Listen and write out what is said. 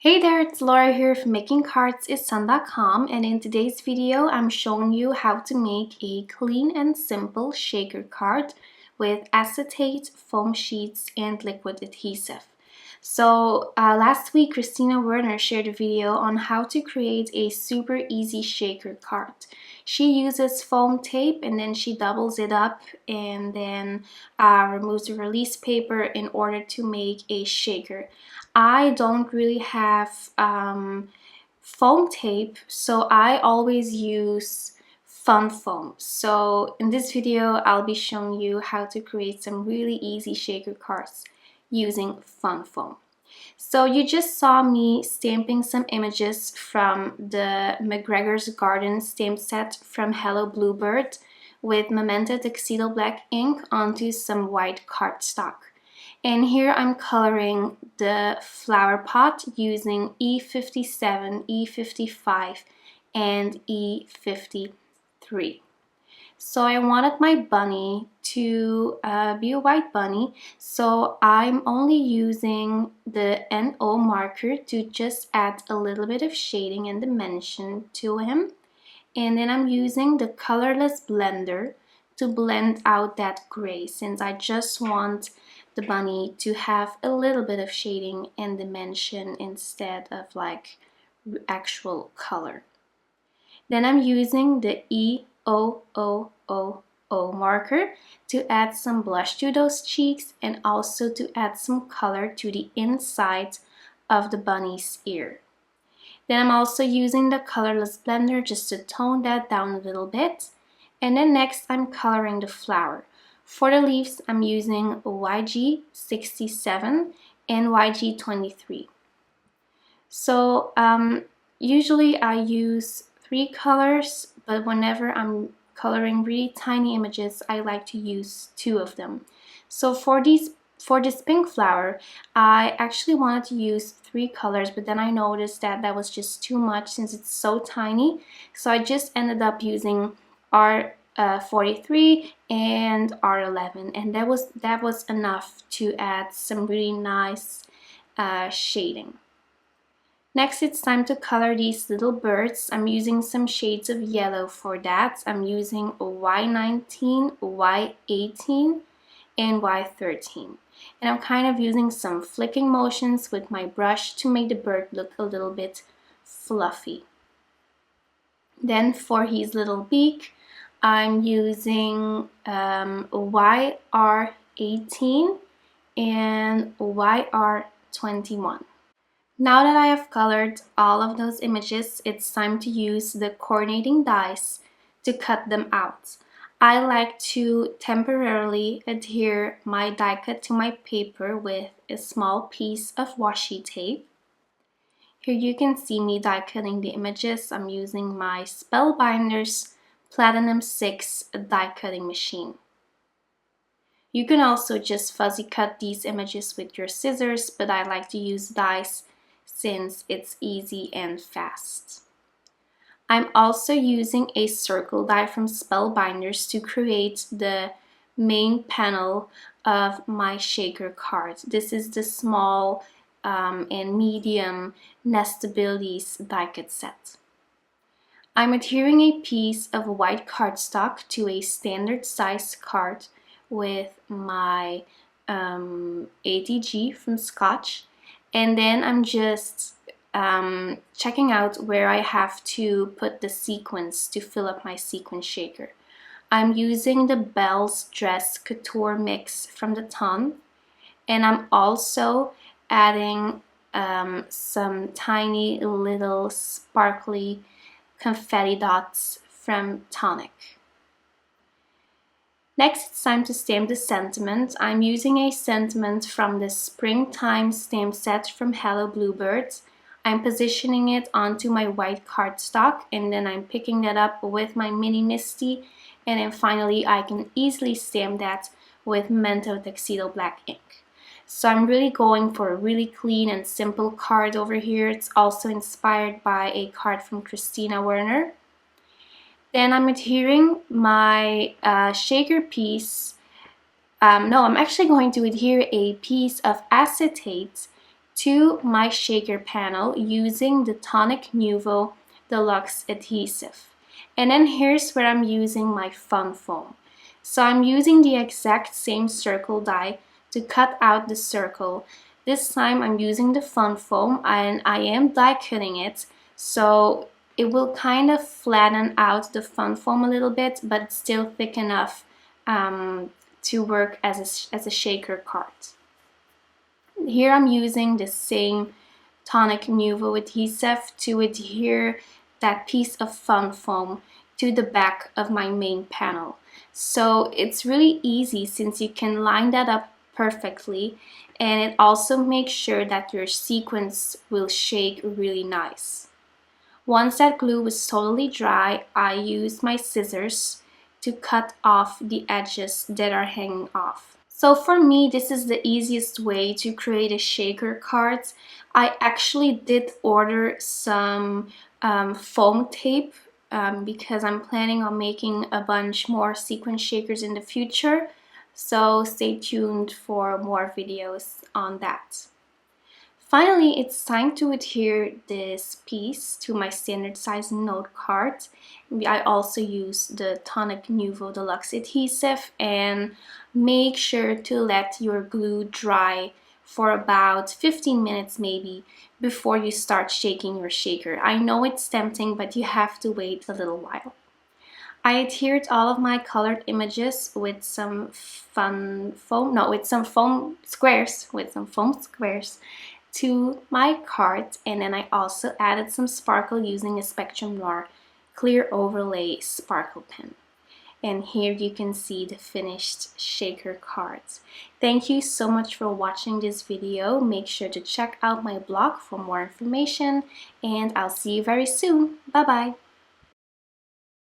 Hey there, it's Laura here from makingcardsisdone.com, and in today's video I'm showing you how to make a clean and simple shaker card with acetate, foam sheets, and liquid adhesive. So last week Christina Werner shared a video on how to create a super easy shaker card. She uses foam tape and then she doubles it up and then removes the release paper in order to make a shaker. I don't really have foam tape, so I always use fun foam. So in this video I'll be showing you how to create some really easy shaker cards using fun foam. So you just saw me stamping some images from the McGregor's Garden stamp set from Hello Bluebird with Memento Tuxedo black ink onto some white cardstock. And here I'm coloring the flower pot using E57, E55, and E53. So I wanted my bunny to be a white bunny, so I'm only using the NO marker to just add a little bit of shading and dimension to him. And then I'm using the colorless blender to blend out that gray, since I just want the bunny to have a little bit of shading and dimension instead of like actual color. Then I'm using the E000 marker to add some blush to those cheeks and also to add some color to the inside of the bunny's ear. Then I'm also using the colorless blender just to tone that down a little bit. And then next I'm coloring the flower. For the leaves I'm using YG67 and YG23. So usually I use 3 colors, but whenever I'm coloring really tiny images I like to use 2 of them. So for this pink flower I actually wanted to use 3 colors, but then I noticed that was just too much since it's so tiny, so I just ended up using R43 and R11, and that was enough to add some really nice shading. Next, it's time to color these little birds. I'm using some shades of yellow for that. I'm using Y19, Y18, and Y13. And I'm kind of using some flicking motions with my brush to make the bird look a little bit fluffy. Then for his little beak, I'm using YR18 and YR21. Now that I have colored all of those images, it's time to use the coordinating dies to cut them out. I like to temporarily adhere my die cut to my paper with a small piece of washi tape. Here you can see me die cutting the images. I'm using my Spellbinders Platinum 6 die cutting machine. You can also just fuzzy cut these images with your scissors, but I like to use dies since it's easy and fast. I'm also using a circle die from Spellbinders to create the main panel of my shaker card. This is the small and medium nestabilities die cut set. I'm adhering a piece of white cardstock to a standard size card with my ATG from Scotch, and then I'm just checking out where I have to put the sequins to fill up my sequin shaker. I'm using the Belle's Dress Couture mix from the ton, and I'm also adding some tiny little sparkly confetti dots from Tonic. Next, it's time to stamp the sentiment. I'm using a sentiment from the Springtime stamp set from Hello Bluebird. I'm positioning it onto my white cardstock, and then I'm picking that up with my mini MISTI, and then finally I can easily stamp that with Memento Tuxedo black ink. So I'm really going for a really clean and simple card over here. It's also inspired by a card from Christina Werner. Then I'm adhering my shaker piece. I'm actually going to adhere a piece of acetate to my shaker panel using the Tonic Nuvo Deluxe Adhesive. And then here's where I'm using my fun foam. So I'm using the exact same circle die to cut out the circle. This time I'm using the fun foam and I am die cutting it, so it will kind of flatten out the fun foam a little bit, but it's still thick enough to work as a shaker card. Here I'm using the same Tonic Nuvo adhesive to adhere that piece of fun foam to the back of my main panel. So it's really easy since you can line that up perfectly, and it also makes sure that your sequins will shake really nice. Once that glue was totally dry, I used my scissors to cut off the edges that are hanging off. So for me, this is the easiest way to create a shaker card. I actually did order some foam tape because I'm planning on making a bunch more sequin shakers in the future. So stay tuned for more videos on that. Finally, it's time to adhere this piece to my standard size note card. I also use the Tonic Nuvo Deluxe adhesive, and make sure to let your glue dry for about 15 minutes maybe before you start shaking your shaker. I know it's tempting, but you have to wait a little while. I adhered all of my colored images with some foam squares to my card, and then I also added some sparkle using a Spectrum Noir clear overlay sparkle pen. And here you can see the finished shaker cards. Thank you so much for watching this video. Make sure to check out my blog for more information, and I'll see you very soon. Bye bye.